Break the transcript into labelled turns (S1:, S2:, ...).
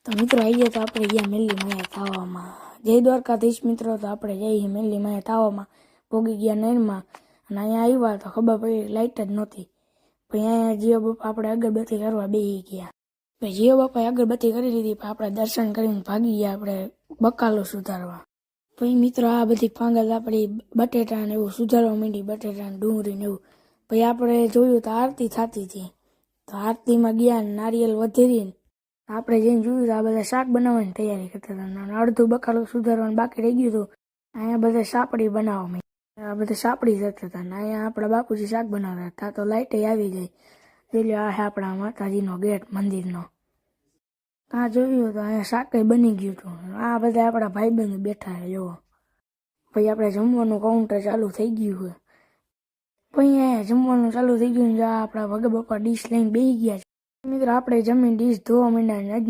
S1: તો મિત્રો આવી ગયા તો આપણે ગયા મેલી માયા તાવામાં. જય દ્વારકાધીશ મિત્રો. તો આપણે જઈએ મેલી માયા તાવામાં, પોગી ગયા નહેરમાં. અને અહીંયા આવ્યા તો ખબર પડી લાઇટ જ નહોતી. પછી અહીંયા જીઓ બાપા આપણે અગરબત્તી કરવા બેસી ગયા. પછી જીઓ બાપાએ અગરબત્તી કરી લીધી. આપણે દર્શન કરીને ભાગી ગયા આપણે બકાલો સુધારવા. પછી મિત્રો આ બધી પાંગલ આપણી બટેટા ને એવું સુધારવા માંડી, બટેટા ને ડુંગળી ને એવું. પછી આપણે જોયું તો આરતી થતી હતી. તો આરતીમાં ગયા, નારિયેલ વધેરીને આપણે જઈને જોયું તો આ બધા શાક બનાવવાની તૈયારી કરતા હતા. અડધું બકાલું સુધારવાનું બાકી રહી ગયું હતું. અહીંયા બધા સાપડી બનાવવા માંડ્યા. આ બધા સાપડી જતા હતા. અહીંયા આપણા બાપુજી શાક બનાવતા હતા. તો લાઇટે આવી ગઈ. એટલે આ આપણા માતાજીનો ગેટ મંદિરનો. ત્યાં જોયું તો અહીંયા શાક બની ગયું હતું. આ બધા આપણા ભાઈબંધ બેઠા છે જોવો. પછી આપણે જમવાનું કાઉન્ટર ચાલુ થઈ ગયું હોય. પછી અહીંયા જમવાનું ચાલુ થઈ ગયું. આપણા ભગત બાપા ડીશ લઈને બેસી ગયા છે. મિત્રો આપણે જમીન ડીશ ધોવા માંડ્યા.